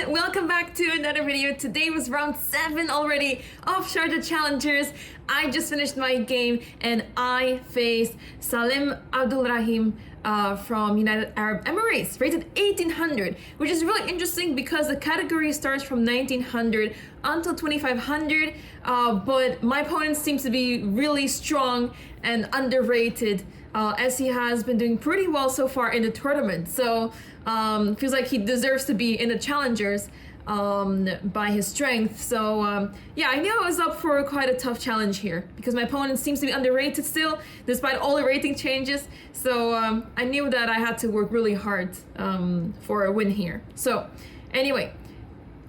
Welcome back to another video. Today was round 7 already of Sharjah Challengers. I just finished my game and I faced Salem Abdulrahim from United Arab Emirates, rated 1800, which is really interesting because the category starts from 1900 until 2500, but my opponent seems to be really strong and underrated, as he has been doing pretty well so far in the tournament. So feels like he deserves to be in the challengers by his strength. So yeah, I knew I was up for quite a tough challenge here because my opponent seems to be underrated still, despite all the rating changes. So I knew that I had to work really hard for a win here. So anyway,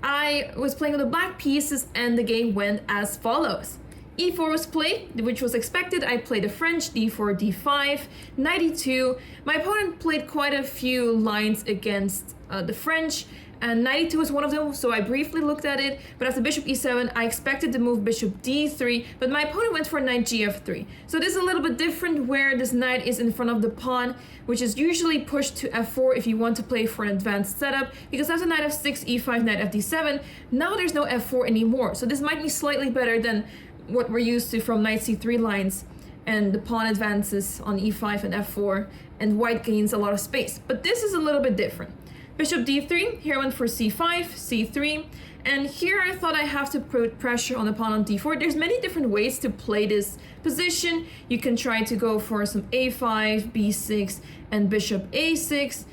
I was playing with the black pieces and the game went as follows. E4 was played, which was expected. I played a French, D4, D5, knight E2. My opponent played quite a few lines against the French, and knight E2 was one of them, so I briefly looked at it. But after bishop E7, I expected to move bishop D3, but my opponent went for knight GF3. So this is a little bit different, where this knight is in front of the pawn, which is usually pushed to F4 if you want to play for an advanced setup, because after knight F6, E5, knight FD7, now there's no F4 anymore. So this might be slightly better than what we're used to from knight C3 lines, and the pawn advances on E5 and F4, and white gains a lot of space. But this is a little bit different. Bishop D3, here I went for C5, C3, and here I thought I have to put pressure on the pawn on D4. There's many different ways to play this position. You can try to go for some A5, B6, and bishop A6.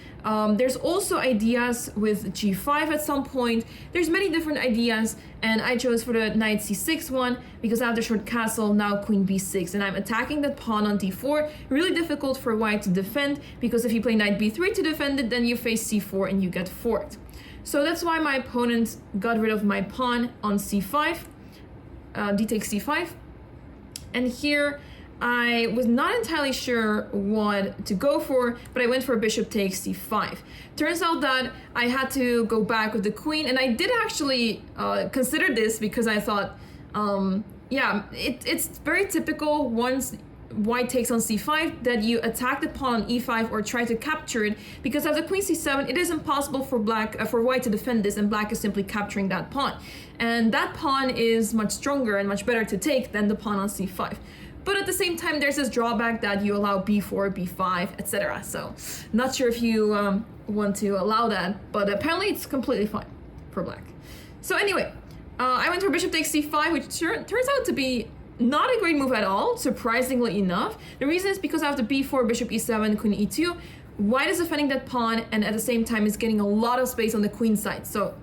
There's also ideas with G5 at some point. There's many different ideas, and I chose for the knight C6 one because after short castle, now queen B6, and I'm attacking that pawn on D4. Really difficult for white to defend, because if you play knight B3 to defend it, then you face C4 and you get forked. So that's why my opponent got rid of my pawn on C5, D takes C5, and here I was not entirely sure what to go for, but I went for bishop takes C5. Turns out that I had to go back with the queen, and I did actually consider this because I thought, yeah, it's very typical once white takes on C5 that you attack the pawn on E5 or try to capture it, because after queen C7 it is impossible for white to defend this, and black is simply capturing that pawn, and that pawn is much stronger and much better to take than the pawn on C5. But at the same time, there's this drawback that you allow B4, B5, etc. So not sure if you want to allow that, but apparently it's completely fine for black. So anyway, I went for bishop takes C5, which turns out to be not a great move at all, surprisingly enough. The reason is because after B4, bishop E7, queen E2, white is defending that pawn, and at the same time is getting a lot of space on the queen side. So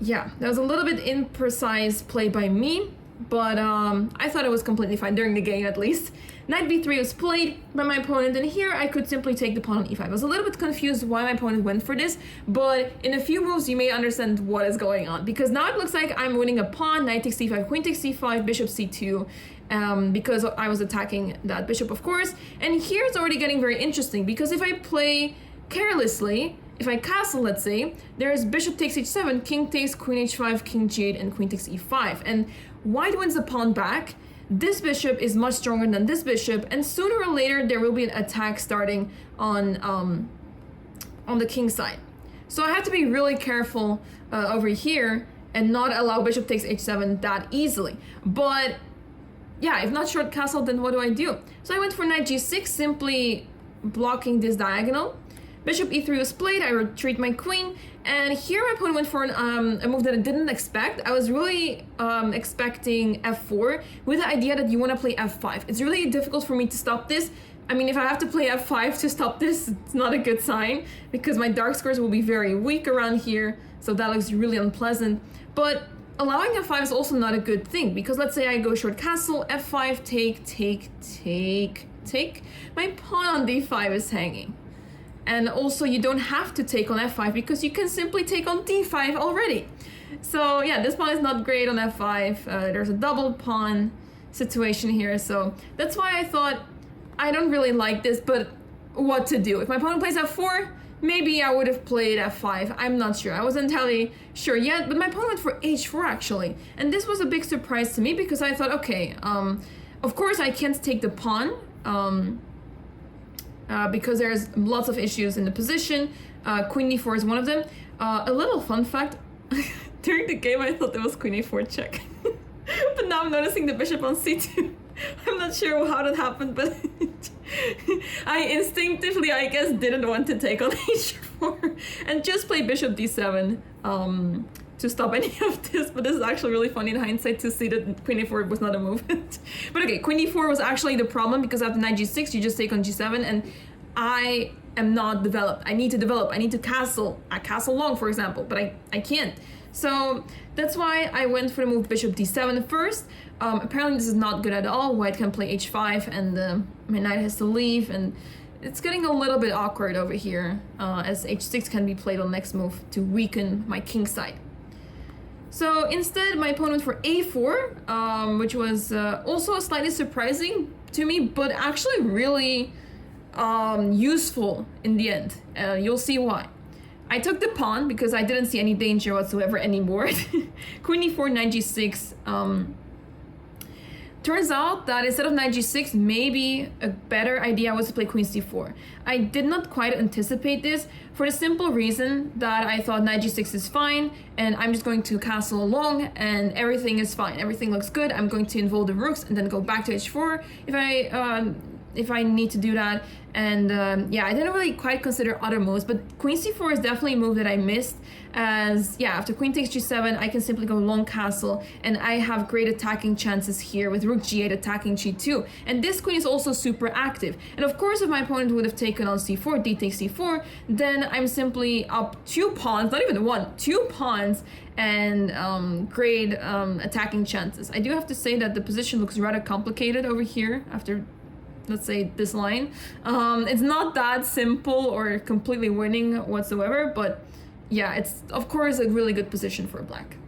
yeah, that was a little bit imprecise play by me, but I thought it was completely fine during the game, at least. Knight B3 was played by my opponent, and here I could simply take the pawn on E5. I was a little bit confused why my opponent went for this, but in a few moves you may understand what is going on, because now it looks like I'm winning a pawn. Knight takes C5, queen takes C5, bishop C2, because I was attacking that bishop, of course. And here it's already getting very interesting, because if I play carelessly, if I castle, let's say, there's bishop takes H7, king takes, queen H5, king G8, and queen takes E5. And white wins the pawn back. This bishop is much stronger than this bishop, and sooner or later there will be an attack starting on the king side. So I have to be really careful over here and not allow bishop takes H7 that easily. But yeah, if not short castle, then what do I do? So I went for knight G6, simply blocking this diagonal. Bishop E3 was played, I retreat my queen, and here my opponent went for a move that I didn't expect. I was really expecting F4 with the idea that you want to play F5. It's really difficult for me to stop this. I mean, if I have to play F5 to stop this, it's not a good sign, because my dark squares will be very weak around here, so that looks really unpleasant. But allowing F5 is also not a good thing, because let's say I go short castle, F5, take. My pawn on D5 is hanging. And also you don't have to take on F5 because you can simply take on D5 already. So yeah, this pawn is not great on F5. There's a double pawn situation here. So that's why I thought I don't really like this, but what to do? If my opponent plays F4, maybe I would have played F5. I'm not sure. I wasn't entirely sure yet, but my opponent went for H4 actually. And this was a big surprise to me because I thought, okay, of course I can't take the pawn. Because there's lots of issues in the position. Queen d4 is one of them. A little fun fact, during the game I thought it was queen a4 check. But now I'm noticing the bishop on c2. I'm not sure how that happened, but I instinctively, I guess, didn't want to take on h4 and just play bishop d7 to stop any of this. But this is actually really funny in hindsight to see that queen a4 was not a move. But okay, queen d4 was actually the problem, because after knight g6 you just take on g7, and I am not developed. I need to develop. I need to castle. I castle long, for example, but I can't. So that's why I went for the move bishop d7 first. Apparently this is not good at all. White can play h5 and my knight has to leave, and it's getting a little bit awkward over here, as h6 can be played on next move to weaken my king side. So instead my opponent went for a4, which was also slightly surprising to me, but actually really useful in the end. You'll see why. I took the pawn because I didn't see any danger whatsoever anymore. Queen e4, knight g6. Turns out that instead of knight g6, maybe a better idea was to play queen c4. I did not quite anticipate this for the simple reason that I thought knight g6 is fine and I'm just going to castle along and everything is fine. Everything looks good. I'm going to involve the rooks and then go back to h4 if I need to do that. And yeah, I didn't really quite consider other moves, but queen c4 is definitely a move that I missed, as yeah, after queen takes g7, I can simply go long castle, and I have great attacking chances here with rook g8 attacking g2. And this queen is also super active. And of course, if my opponent would have taken on c4, d takes c4, then I'm simply up 2 pawns, not even 1, 2 pawns, and great attacking chances. I do have to say that the position looks rather complicated over here after, let's say, this line. It's not that simple or completely winning whatsoever, but yeah, it's of course a really good position for black.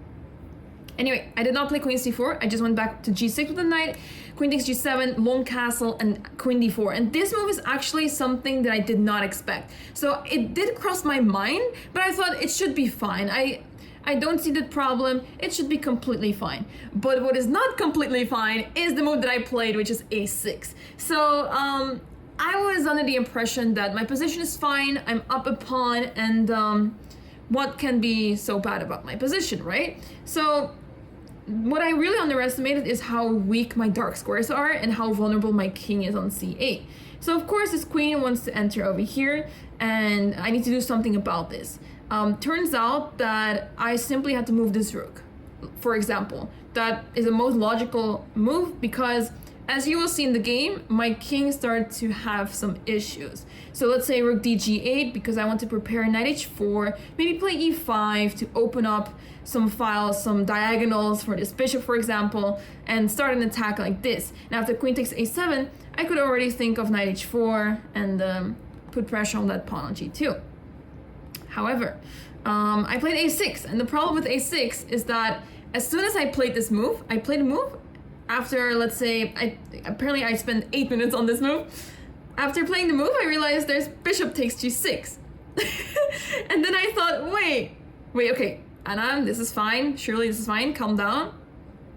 Anyway, I did not play queen c4. I just went back to g6 with the knight, queen takes g7, long castle, and queen d4. And this move is actually something that I did not expect. So it did cross my mind, but I thought it should be fine. I don't see the problem. It should be completely fine. But what is not completely fine is the move that I played, which is a6. So I was under the impression that my position is fine. I'm up a pawn, and what can be so bad about my position, right? So what I really underestimated is how weak my dark squares are and how vulnerable my king is on c8. So of course this queen wants to enter over here, and I need to do something about this. Turns out that I simply had to move this rook, for example. That is the most logical move because, as you will see in the game, my king started to have some issues. So let's say rook d g8, because I want to prepare knight h4, maybe play e5 to open up some files, some diagonals for this bishop, for example, and start an attack like this. Now after queen takes a7, I could already think of knight h4 and put pressure on that pawn on g2. However, I played a6, and the problem with a6 is that as soon as I played this move, I played a move after, let's say, apparently I spent 8 minutes on this move. After playing the move, I realized there's bishop takes g6. And then I thought, wait, okay, Anna, this is fine. Surely this is fine, calm down.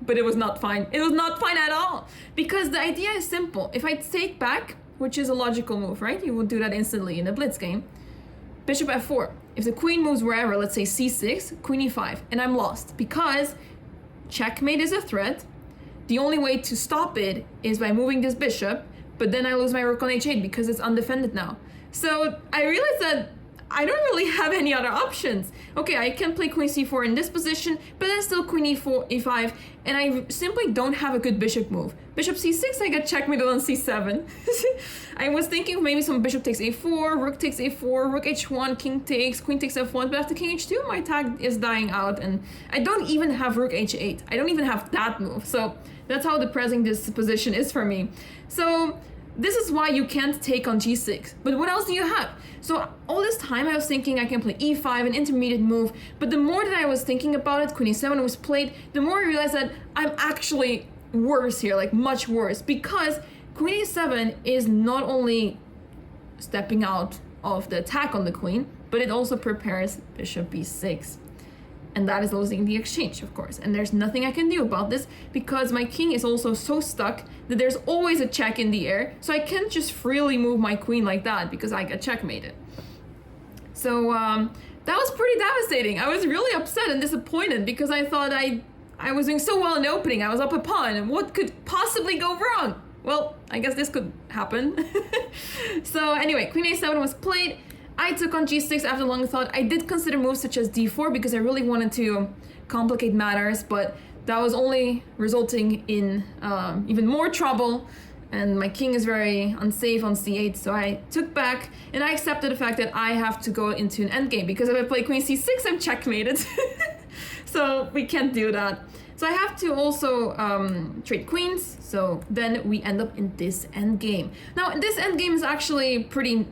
But it was not fine. It was not fine at all. Because the idea is simple. If I take back, which is a logical move, right? You would do that instantly in a blitz game. Bishop f4. If the queen moves wherever, let's say c6, queen e5, and I'm lost because checkmate is a threat. The only way to stop it is by moving this bishop, but then I lose my rook on h8 because it's undefended now. So I realized that I don't really have any other options. Okay, I can play queen c4 in this position, but then still queen e4, e5, and I simply don't have a good bishop move. Bishop c6, I get checkmated on c7. I was thinking of maybe some bishop takes a4, rook takes a4, rook h1, king takes, queen takes f1, but after king h2, my attack is dying out, and I don't even have rook h8. I don't even have that move. So that's how depressing this position is for me. So this is why you can't take on g6. But what else do you have? So all this time I was thinking I can play e5, an intermediate move, but the more that I was thinking about it, queen e7 was played, the more I realized that I'm actually worse here, like much worse, because queen e7 is not only stepping out of the attack on the queen, but it also prepares bishop b6. And that is losing the exchange, of course. And there's nothing I can do about this because my king is also so stuck that there's always a check in the air. So I can't just freely move my queen like that because I get checkmated. So that was pretty devastating. I was really upset and disappointed because I thought I was doing so well in the opening. I was up a pawn, and what could possibly go wrong? Well, I guess this could happen. So anyway, queen a7 was played. I took on g6 after long thought. I did consider moves such as d4 because I really wanted to complicate matters, but that was only resulting in even more trouble, and my king is very unsafe on c8, so I took back, and I accepted the fact that I have to go into an endgame, because if I play queen c6, I'm checkmated. So we can't do that. So I have to also trade queens, so then we end up in this endgame. Now, this endgame is actually pretty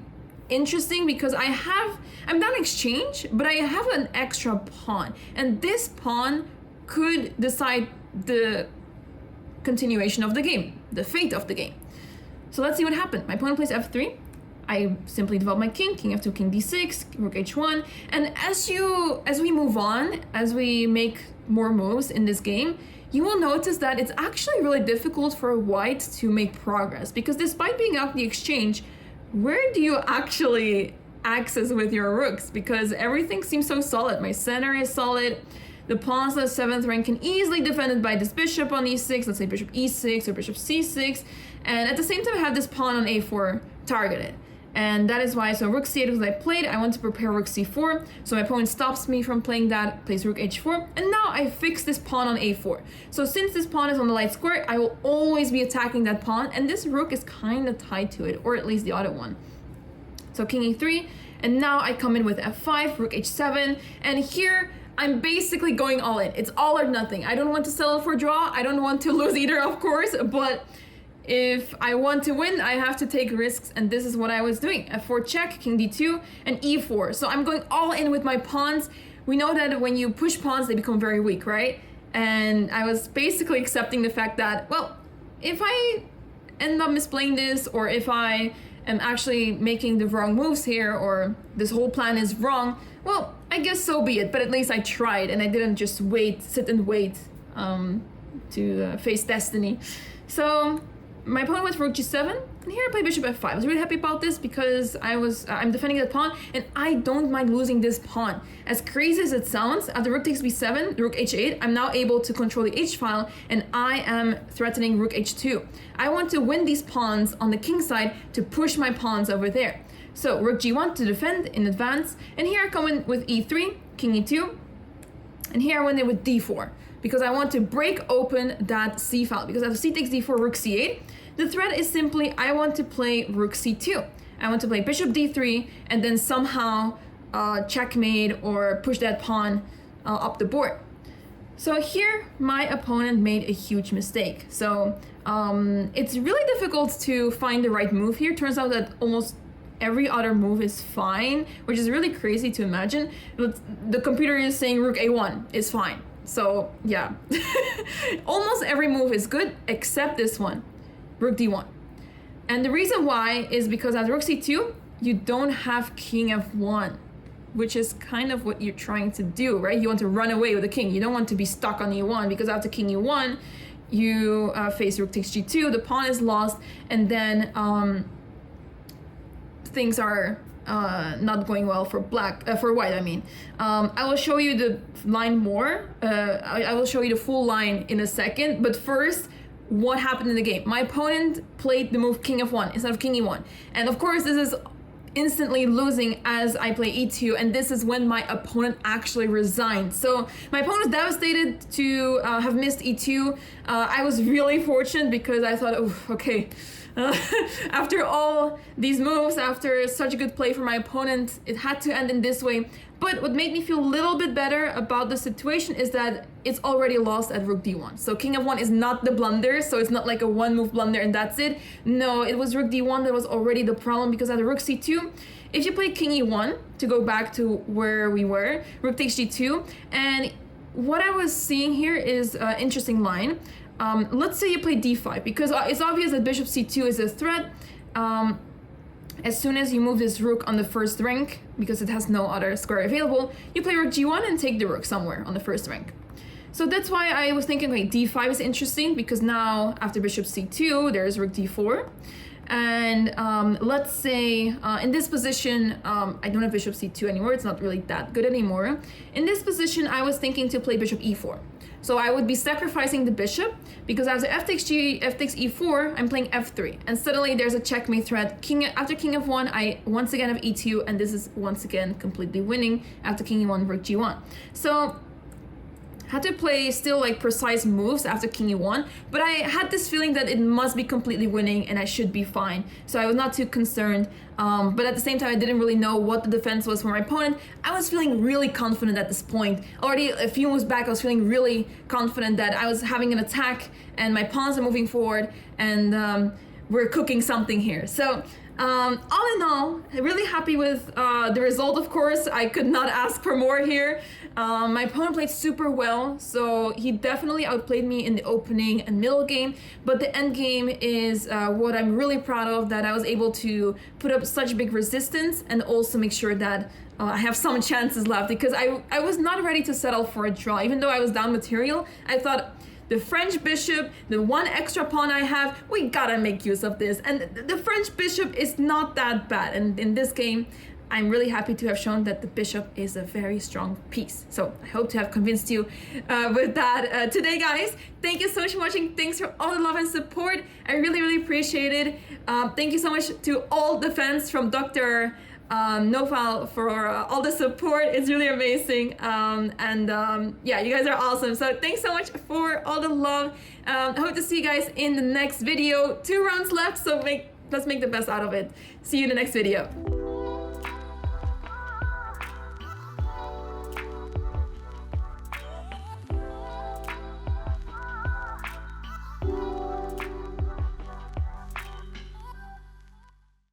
interesting because I'm down exchange, but I have an extra pawn, and this pawn could decide the continuation of the game, the fate of the game. So let's see what happened. My opponent plays f3. I simply develop my king f2, king d6, rook h1, and as we move on, as we make more moves in this game, you will notice that it's actually really difficult for white to make progress, because despite being out the exchange, where do you actually access with your rooks? Because everything seems so solid. My center is solid. The pawns on the 7th rank can easily defended by this bishop on e6, let's say bishop e6 or bishop c6, and at the same time I have this pawn on a4 targeted. And that is why, so rook c8 was I played, I want to prepare rook c4, so my opponent stops me from playing that, plays rook h4, and now I fix this pawn on a4. So since this pawn is on the light square, I will always be attacking that pawn, and this rook is kind of tied to it, or at least the other one. So king e3, and now I come in with f5, rook h7, and here I'm basically going all in. It's all or nothing. I don't want to settle for draw. I don't want to lose either, of course, but if I want to win, I have to take risks, and this is what I was doing. f4 check, king d2, and e4. So I'm going all in with my pawns. We know that when you push pawns, they become very weak, right? And I was basically accepting the fact that, well, if I end up misplaying this, or if I am actually making the wrong moves here, or this whole plan is wrong, well, I guess so be it, but at least I tried, and I didn't just sit and wait to face destiny. So my opponent went for rook g7, and here I played bishop f5. I was really happy about this because I'm defending that pawn, and I don't mind losing this pawn. As crazy as it sounds, after rook takes b7, rook h8, I'm now able to control the h-file, and I am threatening rook h2. I want to win these pawns on the king side to push my pawns over there. So rook g1 to defend in advance, and here I come in with e3, king e2, and here I went in with d4, because I want to break open that c-file, because after c takes d4, rook c8, the threat is simply I want to play rook c2. I want to play bishop d3, and then somehow checkmate or push that pawn up the board. So here my opponent made a huge mistake. So it's really difficult to find the right move here. Turns out that almost every other move is fine, which is really crazy to imagine. But the computer is saying rook a1 is fine. So yeah, almost every move is good except this one, rook d1. And the reason why is because at rook c2, you don't have king f1, which is kind of what you're trying to do, right? You want to run away with the king. You don't want to be stuck on e1, because after king e1, you face rook takes g2, the pawn is lost, and then things are not going well for white. I mean, I will show you the line more. I will show you the full line in a second. But first, what happened in the game? My opponent played the move king f1 instead of king e1, and of course, this is instantly losing as I play e2, and this is when my opponent actually resigned. So my opponent was devastated to have missed e2. I was really fortunate because I thought, oh, okay. After all these moves, after such a good play for my opponent, it had to end in this way. But what made me feel a little bit better about the situation is that it's already lost at rook d1. So king f1 is not the blunder, so it's not like a one move blunder and that's it. No, it was rook d1 that was already the problem, because at rook c2, if you play king e1, to go back to where we were, rook takes g2, and what I was seeing here is an interesting line. Let's say you play d5, because it's obvious that bishop c2 is a threat. As soon as you move this rook on the first rank, because it has no other square available, you play rook g1 and take the rook somewhere on the first rank. So that's why I was thinking, okay, d5 is interesting, because now after bishop c2, there's rook d4. And let's say in this position, I don't have bishop c2 anymore. It's not really that good anymore. In this position, I was thinking to play bishop e4. So I would be sacrificing the bishop because after f takes e4, I'm playing f3. And suddenly there's a checkmate threat. After king f1, I once again have e2, and this is once again completely winning after king e1, rook g1. So had to play still like precise moves after king e1, but I had this feeling that it must be completely winning and I should be fine. So I was not too concerned, but at the same time I didn't really know what the defense was for my opponent. I was feeling really confident at this point. Already a few moves back I was feeling really confident that I was having an attack and my pawns are moving forward, and we're cooking something here. So all in all, really happy with the result, of course. I could not ask for more here. My opponent played super well, so he definitely outplayed me in the opening and middle game, but the end game is what I'm really proud of, that I was able to put up such big resistance and also make sure that I have some chances left, because I was not ready to settle for a draw. Even though I was down material, I thought, the French bishop, the one extra pawn I have, we gotta make use of this. And the French bishop is not that bad. And in this game, I'm really happy to have shown that the bishop is a very strong piece. So I hope to have convinced you with that today, guys. Thank you so much for watching. Thanks for all the love and support. I really, really appreciate it. Thank you so much to all the fans from Dr. Noval for all the support. It's really amazing, yeah, you guys are awesome. So thanks so much for all the love. I hope to see you guys in the next video. 2 rounds left, so let's make the best out of it. See you in the next video.